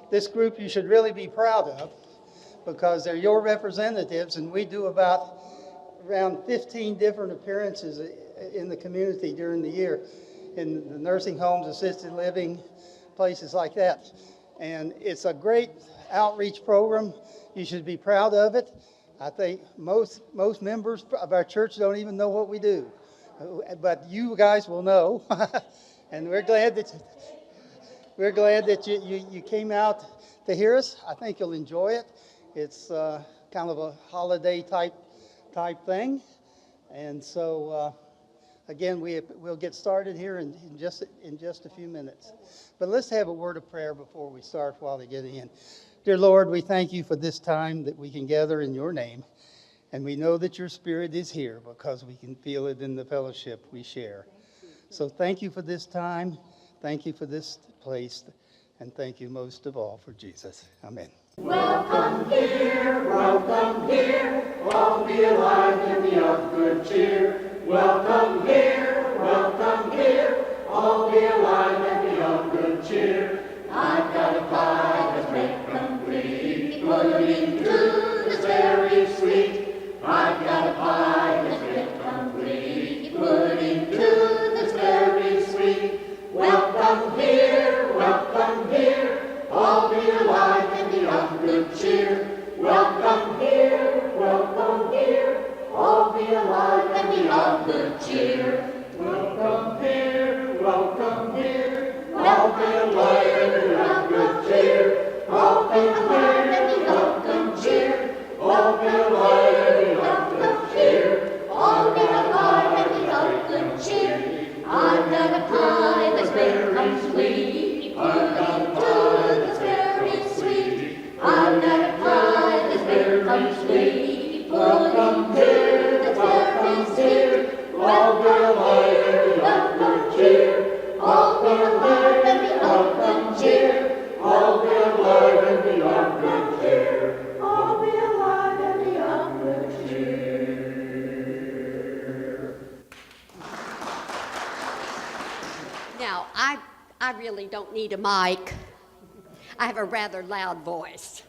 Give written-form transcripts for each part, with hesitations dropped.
This group you should really be proud of because they're your representatives, and we do about around 15 different appearances in the community during the year in the nursing homes, assisted living, places like that. And it's a great outreach program. You should be proud of it. I think most members of our church don't even know what we do, but you guys will know. And we're glad that you came out to hear us. I think you'll enjoy it. It's kind of a holiday type thing. And so again, we'll get started here in just a few minutes. But let's have a word of prayer before we start while they get in. Dear Lord, we thank you for this time that we can gather in your name. And we know that your spirit is here because we can feel it in the fellowship we share. So thank you for this time. Thank you for this place. And thank you most of all for Jesus. Amen. Welcome here, all be alive and be of good cheer. Welcome here, all be alive and be of good cheer. I've got a pie that's made complete, pudding too that's very sweet. I've got a pie that's made complete, pudding too that's very sweet. Welcome here, all be alive and be of good cheer. Welcome here, all be alive and be of good cheer. Welcome here, all be alive and be of good cheer. All be alive and be of good cheer. All be alive and be of good cheer. All be alive and be of good cheer. I've got a pie that's very complete. I've got a pie that's very sweet. I've got a pie that's very complete. Welcome here, that's very sweet. All be alive and be of good cheer. All be alive and be of good cheer. All be alive and be of good cheer. All be alive and be of good cheer. Now, I really don't need a mic. I have a rather loud voice.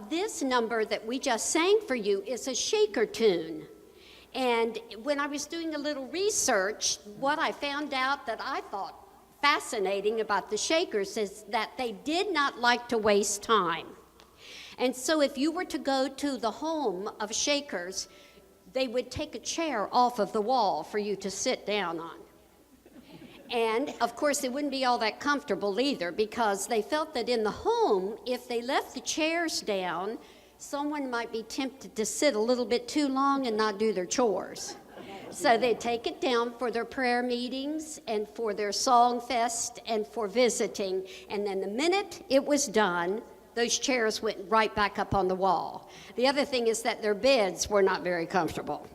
This number that we just sang for you is a shaker tune. And when I was doing a little research, what I found out that I thought fascinating about the Shakers is that they did not like to waste time. And so if you were to go to the home of Shakers, they would take a chair off of the wall for you to sit down on. And of course, it wouldn't be all that comfortable either, because they felt that in the home, if they left the chairs down, someone might be tempted to sit a little bit too long and not do their chores. So they'd take it down for their prayer meetings and for their song fest and for visiting. And then the minute it was done, those chairs went right back up on the wall. The other thing is that their beds were not very comfortable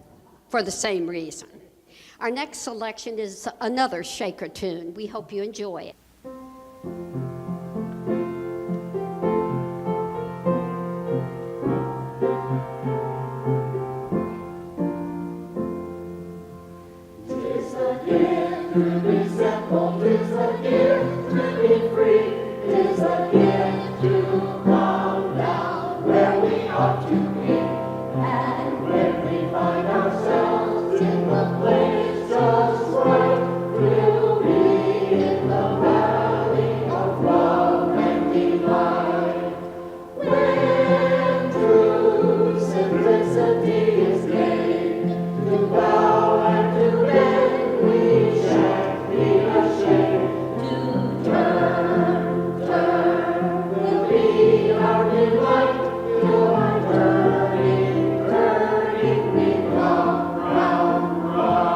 for the same reason. Our next selection is another Shaker tune. We hope you enjoy it. To be simple, 'tis a gift to be free, 'tis a gift to come down where we ought to be. And when we find ourselves in the place just right, we'll be in the valley of love and delight. When true simplicity is gained, to bow and to bend, we shan't be ashamed. To turn will be our delight. Your turning, we come round right.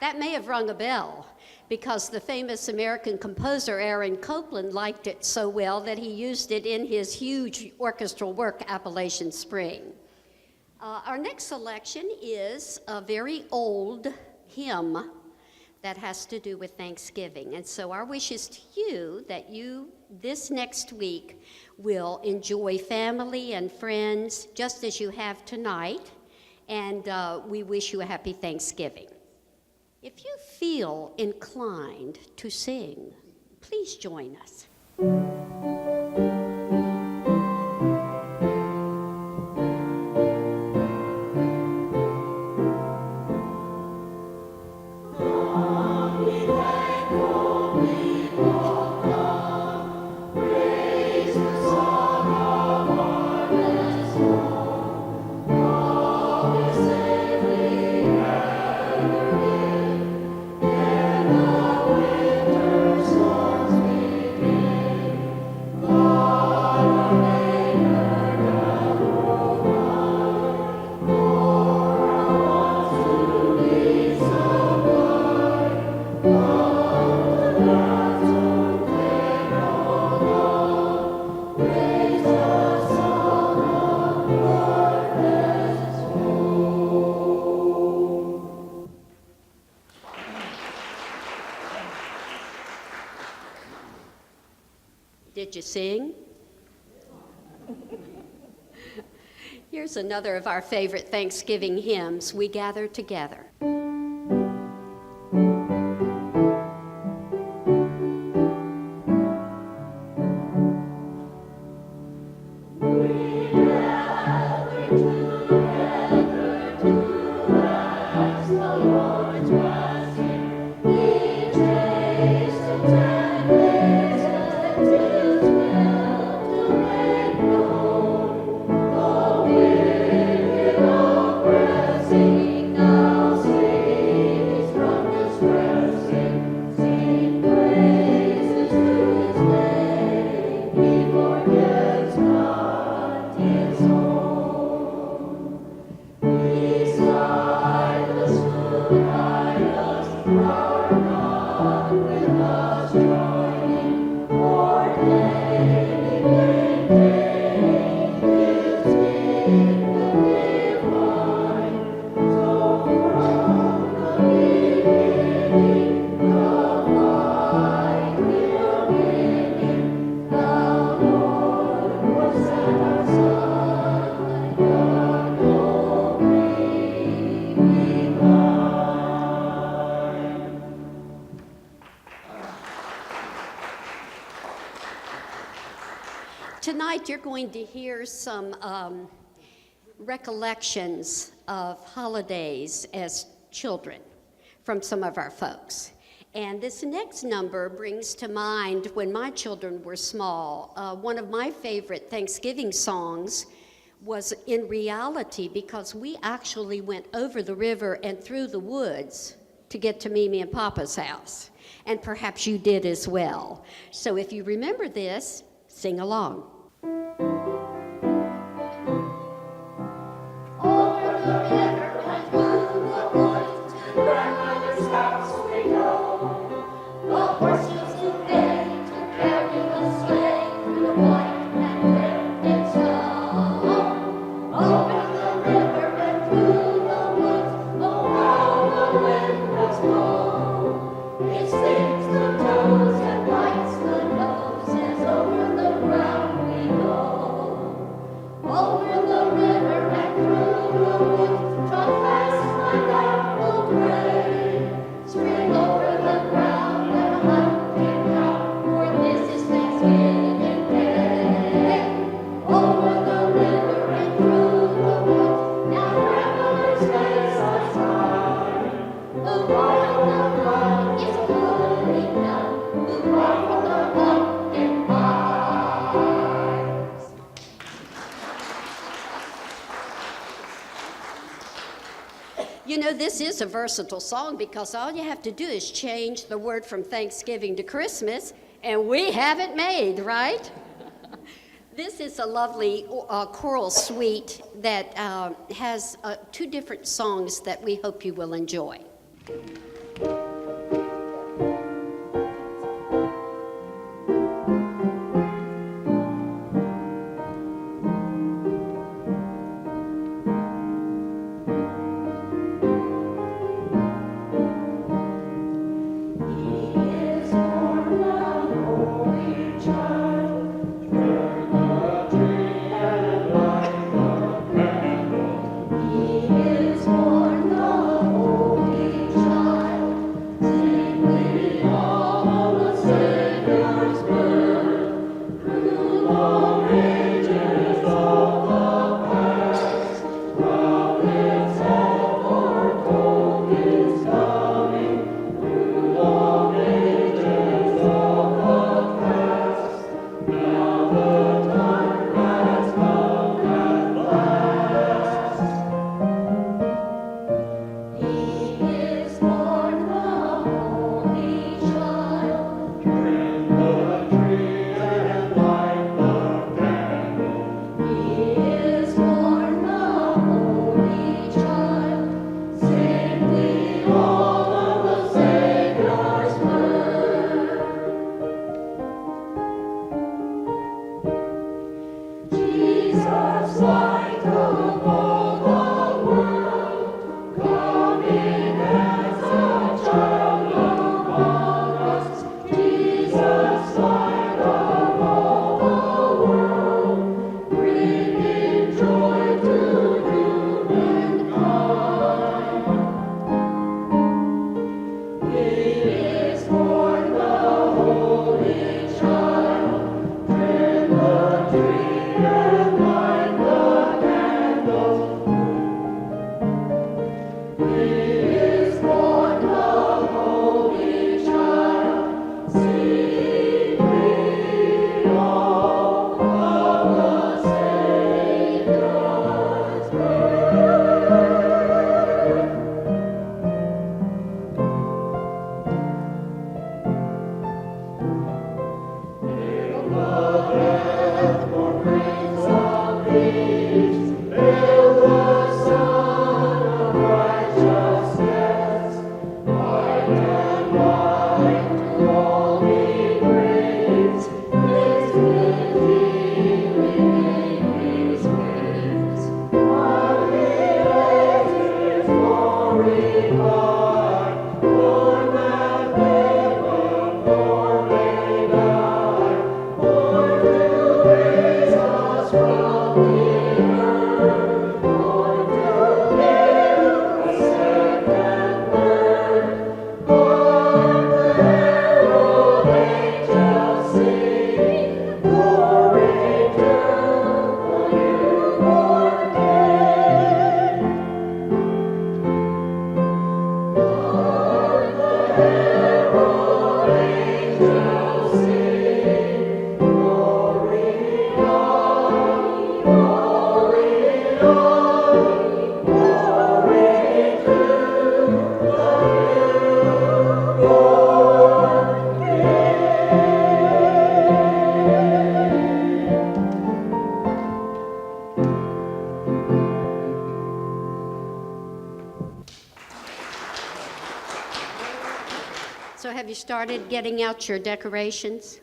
That may have rung a bell, because the famous American composer Aaron Copland liked it so well that he used it in his huge orchestral work, Appalachian Spring. Our next selection is a very old hymn that has to do with Thanksgiving. And so our wish is to you that you, this next week, will enjoy family and friends just as you have tonight, and we wish you a happy Thanksgiving. If you feel inclined to sing, please join us. Did you sing? Here's another of our favorite Thanksgiving hymns, We Gather Together. Tonight you're going to hear some recollections of holidays as children from some of our folks. And this next number brings to mind when my children were small. One of my favorite Thanksgiving songs was In Reality, because we actually went over the river and through the woods to get to Mimi and Papa's house. And perhaps you did as well. So if you remember this, sing along. You know, this is a versatile song because all you have to do is change the word from Thanksgiving to Christmas, and we have it made, right? This is a lovely choral suite that has two different songs that we hope you will enjoy. He is So have you started getting out your decorations?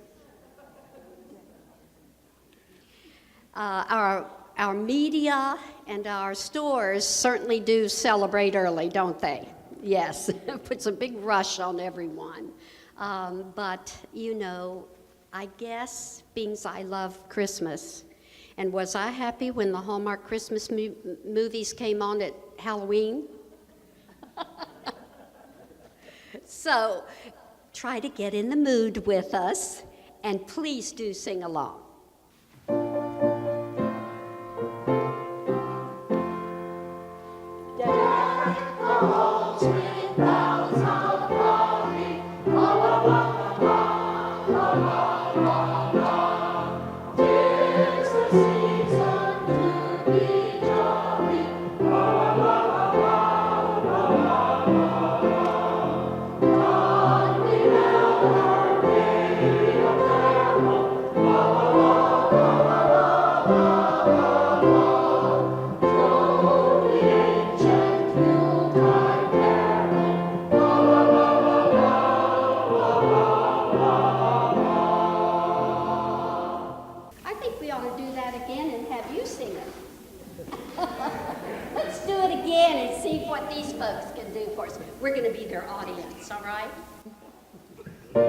Our media and our stores certainly do celebrate early, don't they? Yes, puts a big rush on everyone. But, you know, I guess, being I love Christmas, and was I happy when the Hallmark Christmas movies came on at Halloween? So, try to get in the mood with us, and please do sing along. We're going to be their audience, all right? You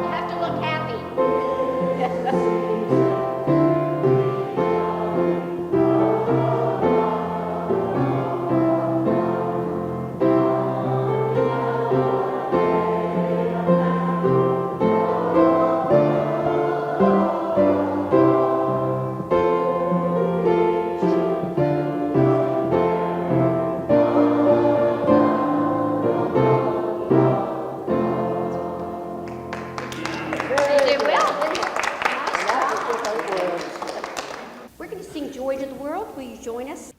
have to look happy. Join us.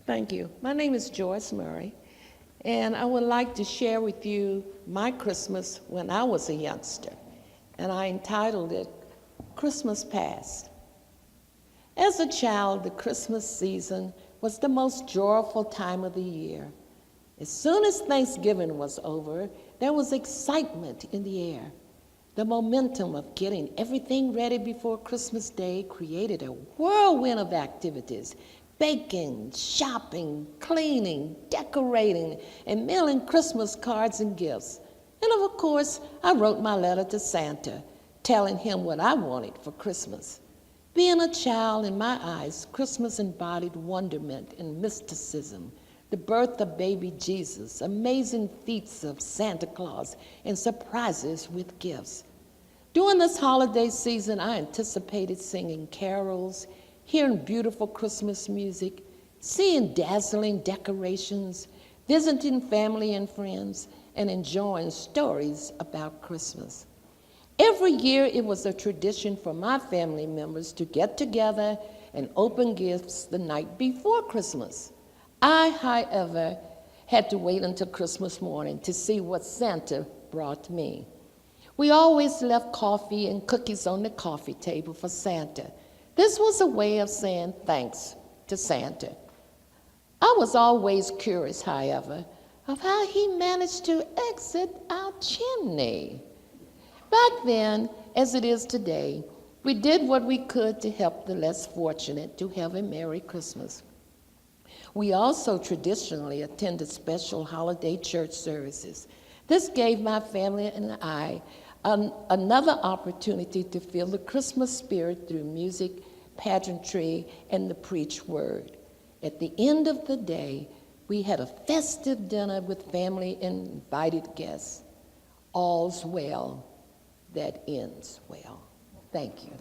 Thank you. My name is Joyce Murray, and I would like to share with you my Christmas when I was a youngster, and I entitled it Christmas Past. As a child, the Christmas season was the most joyful time of the year. As soon as Thanksgiving was over, there was excitement in the air. The momentum of getting everything ready before Christmas Day created a whirlwind of activities: baking, shopping, cleaning, decorating, and mailing Christmas cards and gifts. And of course, I wrote my letter to Santa, telling him what I wanted for Christmas. Being a child, in my eyes, Christmas embodied wonderment and mysticism, the birth of baby Jesus, amazing feats of Santa Claus, and surprises with gifts. During this holiday season, I anticipated singing carols, hearing beautiful Christmas music, seeing dazzling decorations, visiting family and friends, and enjoying stories about Christmas. Every year, it was a tradition for my family members to get together and open gifts the night before Christmas. I, however, had to wait until Christmas morning to see what Santa brought me. We always left coffee and cookies on the coffee table for Santa. This was a way of saying thanks to Santa. I was always curious, however, of how he managed to exit our chimney. Back then, as it is today, we did what we could to help the less fortunate to have a Merry Christmas. We also traditionally attended special holiday church services. This gave my family and I another opportunity to feel the Christmas spirit through music, pageantry, and the preached word. At the end of the day, we had a festive dinner with family and invited guests. All's well that ends well. Thank you.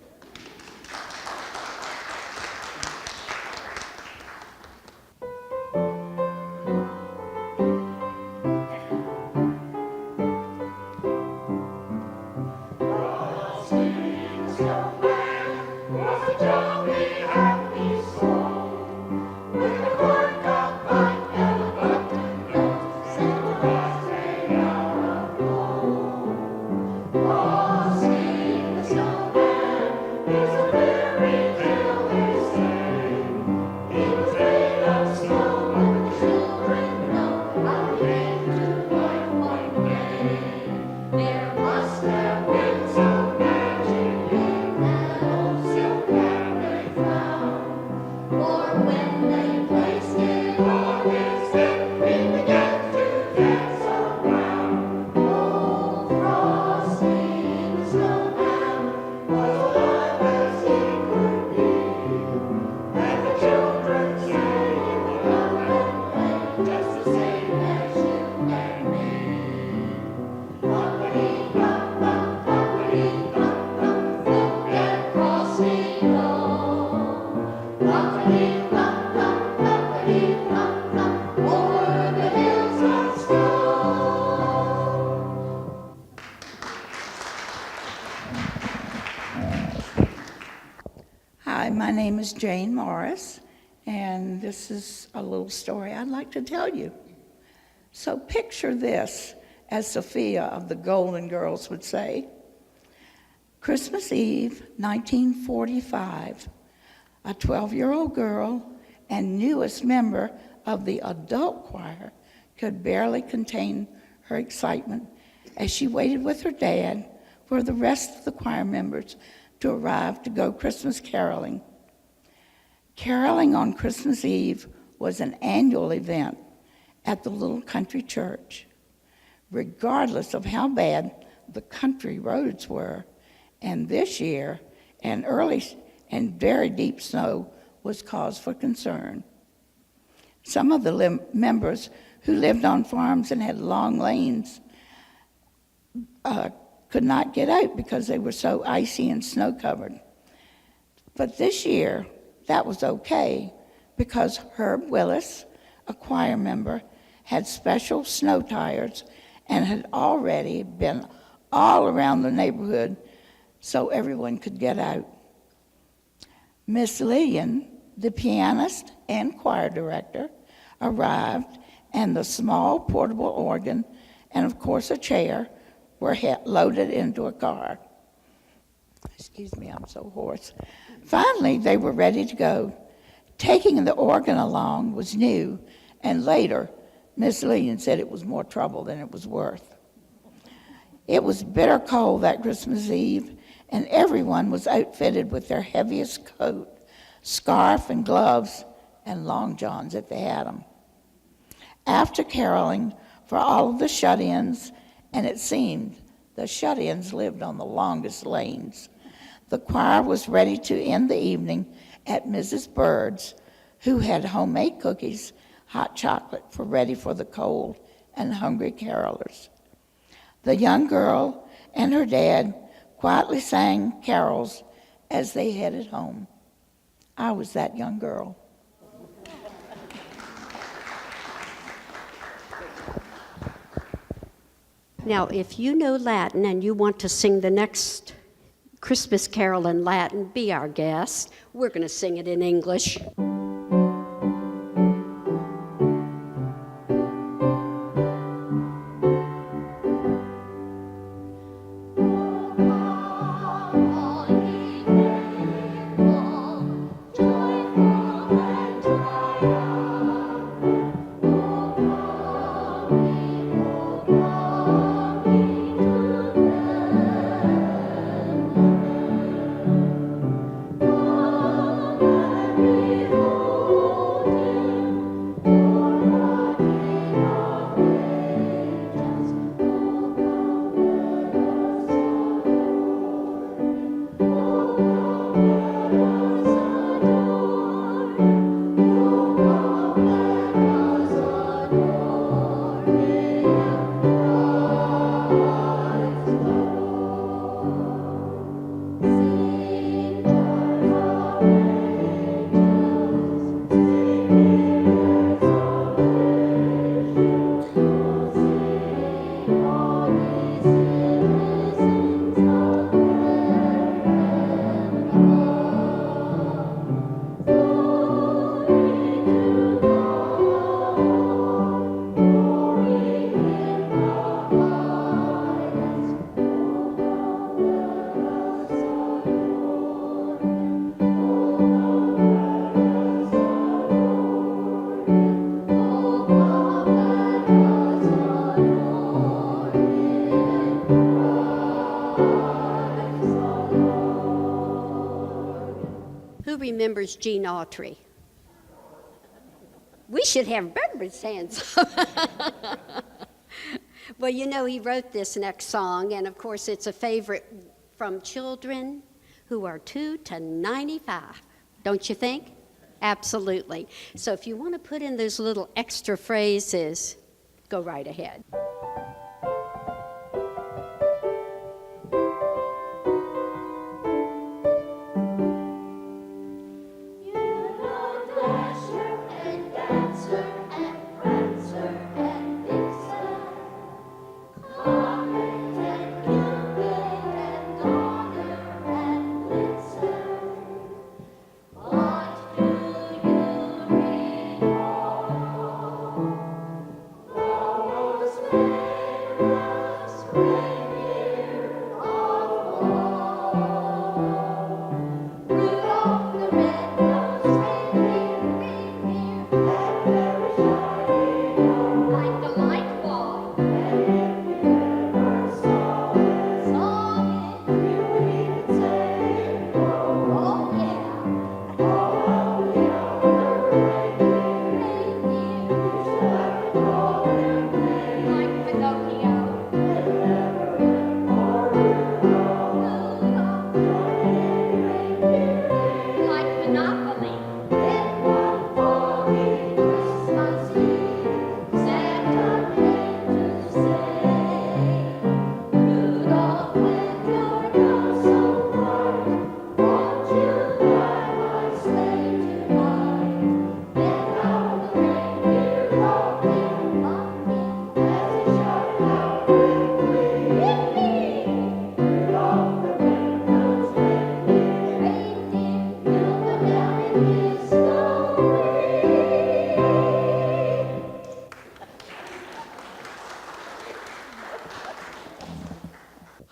Hi, my name is Jane Morris, and this is a little story I'd like to tell you. So picture this, as Sophia of the Golden Girls would say. Christmas Eve, 1945, a 12-year-old girl and newest member of the adult choir could barely contain her excitement as she waited with her dad for the rest of the choir members to arrive to go Christmas caroling. Caroling on Christmas Eve was an annual event at the little country church. Regardless of how bad the country roads were, and this year, an early and very deep snow was cause for concern. Some of the members who lived on farms and had long lanes could not get out because they were so icy and snow-covered. But this year, that was okay because Herb Willis, a choir member, had special snow tires and had already been all around the neighborhood so everyone could get out. Miss Lillian, the pianist and choir director, arrived, and the small portable organ and, of course, a chair were loaded into a car. Excuse me, I'm so hoarse. Finally, they were ready to go. Taking the organ along was new, and later, Miss Lillian said it was more trouble than it was worth. It was bitter cold that Christmas Eve, and everyone was outfitted with their heaviest coat, scarf and gloves, and long johns if they had them. After caroling for all of the shut-ins, and it seemed the shut-ins lived on the longest lanes, the choir was ready to end the evening at Mrs. Bird's, who had homemade cookies, hot chocolate ready for the cold and hungry carolers. The young girl and her dad quietly sang carols as they headed home. I was that young girl. Now, if you know Latin and you want to sing the next Christmas carol in Latin, be our guest. We're going to sing it in English. Remembers Gene Autry? We should have Barbara's hands. Well, you know, he wrote this next song, and of course it's a favorite from children who are 2 to 95. Don't you think? Absolutely. So if you want to put in those little extra phrases, go right ahead.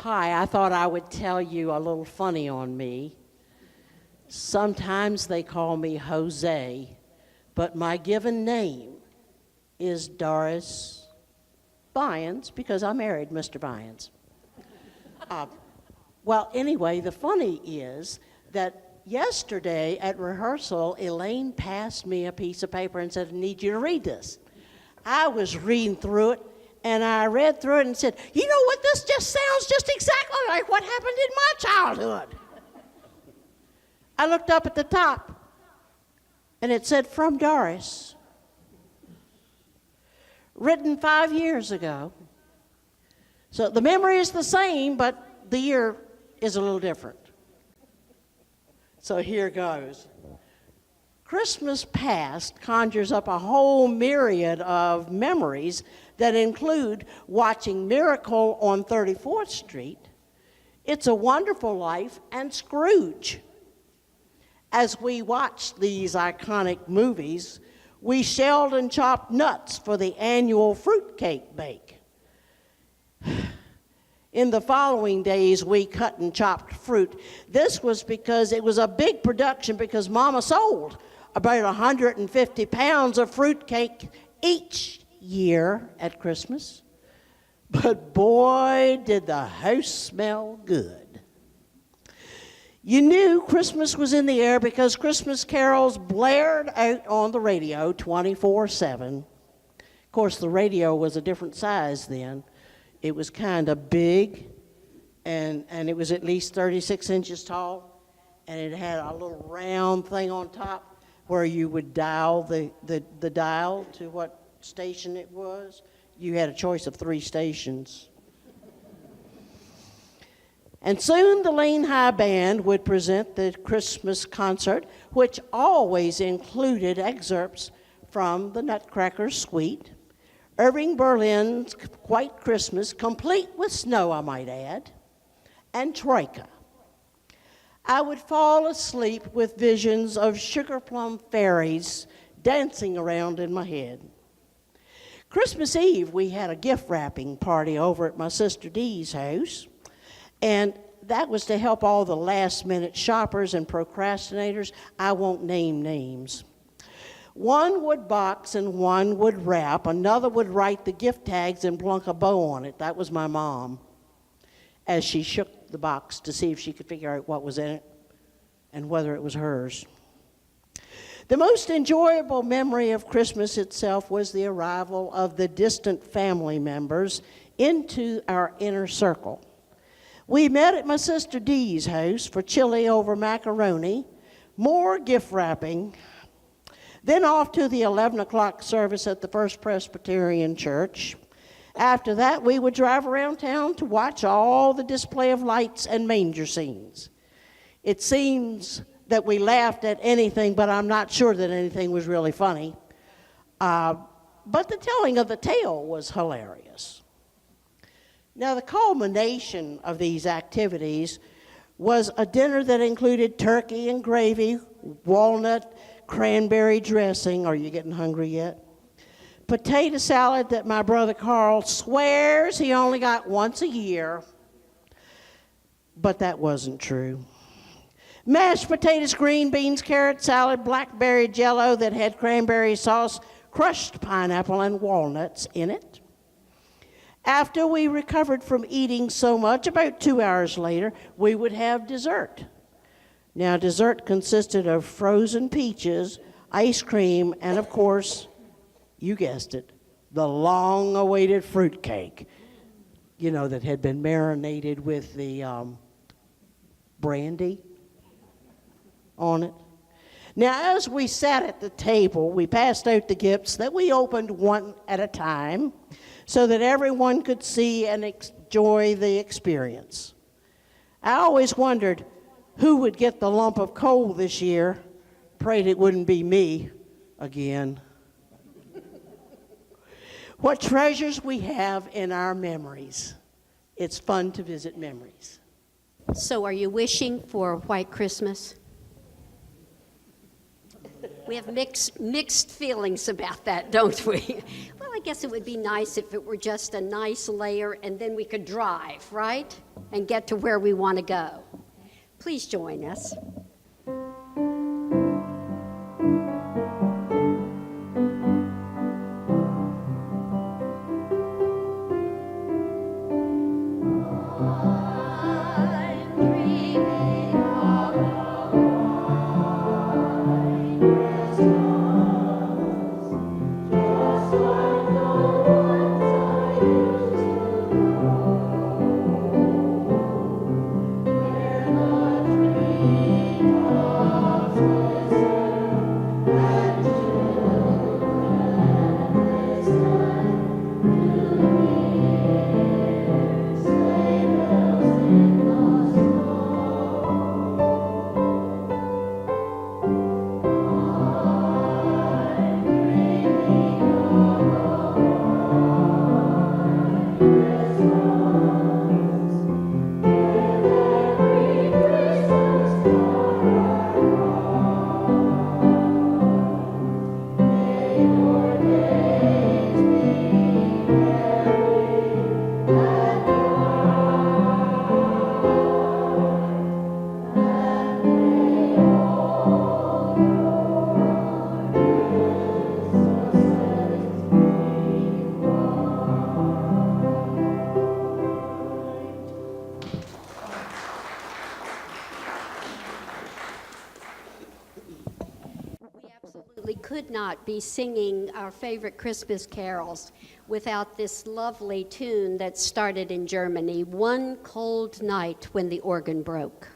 Hi, I thought I would tell you a little funny on me. Sometimes they call me Jose, but my given name is Doris Byans, because I married Mr. Byans. Well, anyway, the funny is that yesterday at rehearsal, Elaine passed me a piece of paper and said, I need you to read this. I was reading through it, and I read through it and said, you know what, this just sounds just exactly like what happened in my childhood. I looked up at the top, and it said, from Doris. Written 5 years ago. So the memory is the same, but the year is a little different. So here goes. Christmas past conjures up a whole myriad of memories that include watching Miracle on 34th Street, It's a Wonderful Life, and Scrooge. As we watched these iconic movies, we shelled and chopped nuts for the annual fruitcake bake. In the following days, we cut and chopped fruit. This was because it was a big production because Mama sold about 150 pounds of fruitcake each year at Christmas. But boy, did the house smell good. You knew Christmas was in the air because Christmas carols blared out on the radio 24/7. Of course, the radio was a different size then. It was kind of big, and it was at least 36 inches tall, and it had a little round thing on top where you would dial the dial to what station it was. You had a choice of 3 stations. And soon the Lane High Band would present the Christmas concert, which always included excerpts from the Nutcracker Suite, Irving Berlin's White Christmas, complete with snow, I might add, and Troika. I would fall asleep with visions of sugar plum fairies dancing around in my head. Christmas Eve, we had a gift wrapping party over at my sister Dee's house, and that was to help all the last-minute shoppers and procrastinators. I won't name names. One would box and one would wrap. Another would write the gift tags and plunk a bow on it. That was my mom, as she shook the box to see if she could figure out what was in it and whether it was hers. The most enjoyable memory of Christmas itself was the arrival of the distant family members into our inner circle. We met at my sister Dee's house for chili over macaroni, more gift wrapping, then off to the 11 o'clock service at the First Presbyterian Church. After that, we would drive around town to watch all the display of lights and manger scenes. It seems that we laughed at anything, but I'm not sure that anything was really funny. But the telling of the tale was hilarious. Now, the culmination of these activities was a dinner that included turkey and gravy, walnut, cranberry dressing. Are you getting hungry yet? Potato salad that my brother Carl swears he only got once a year, but that wasn't true. Mashed potatoes, green beans, carrot salad, blackberry jello that had cranberry sauce, crushed pineapple, and walnuts in it. After we recovered from eating so much, about 2 hours later, we would have dessert. Now, dessert consisted of frozen peaches, ice cream, and of course, you guessed it, the long-awaited fruitcake, that had been marinated with the brandy on it. Now, as we sat at the table, we passed out the gifts that we opened one at a time so that everyone could see and enjoy the experience. I always wondered who would get the lump of coal this year. Prayed it wouldn't be me again. What treasures we have in our memories. It's fun to visit memories. So are you wishing for White Christmas? We have mixed feelings about that, don't we? Well, I guess it would be nice if it were just a nice layer and then we could drive, right? And get to where we want to go. Please join us. could not be singing our favorite Christmas carols without this lovely tune that started in Germany, One Cold Night When the Organ Broke.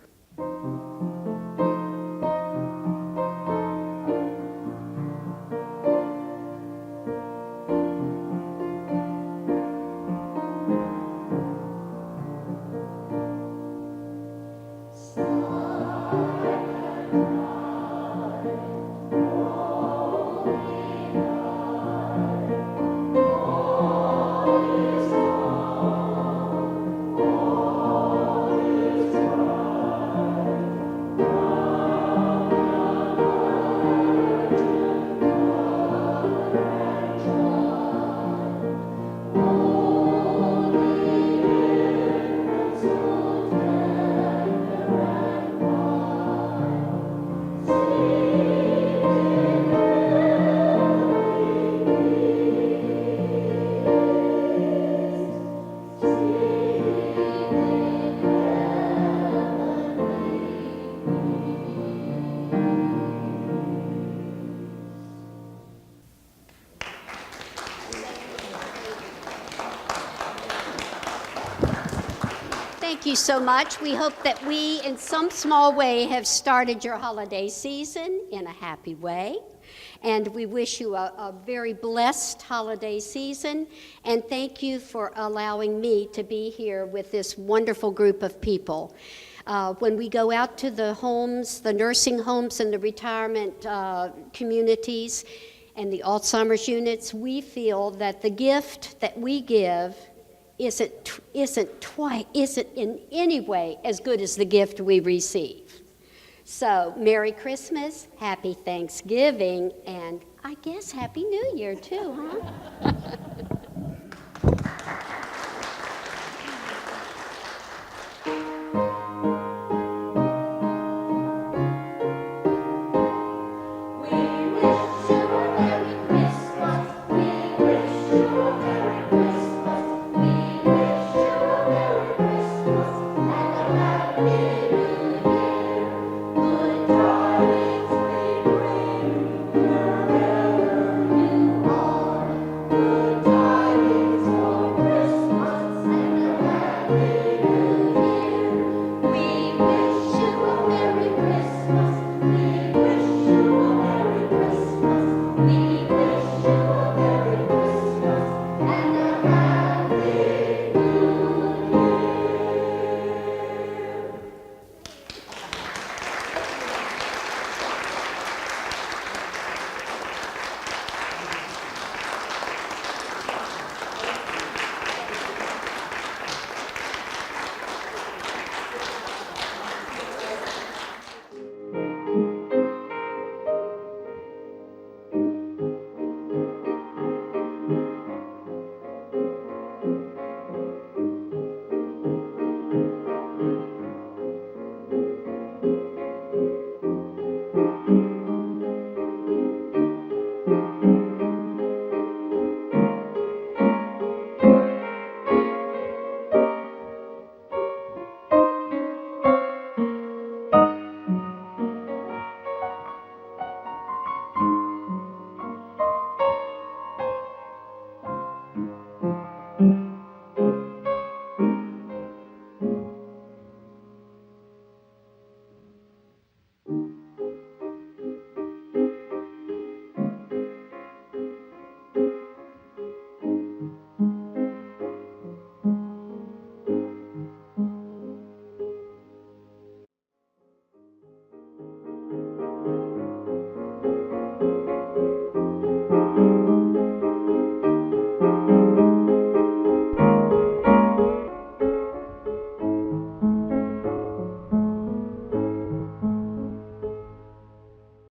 Thank you so much. We hope that we, in some small way, have started your holiday season in a happy way. And we wish you a very blessed holiday season. And thank you for allowing me to be here with this wonderful group of people. When we go out to the homes, the nursing homes and the retirement communities and the Alzheimer's units, we feel that the gift that we give isn't in any way as good as the gift we receive. So, Merry Christmas, Happy Thanksgiving, and I guess Happy New Year too, huh?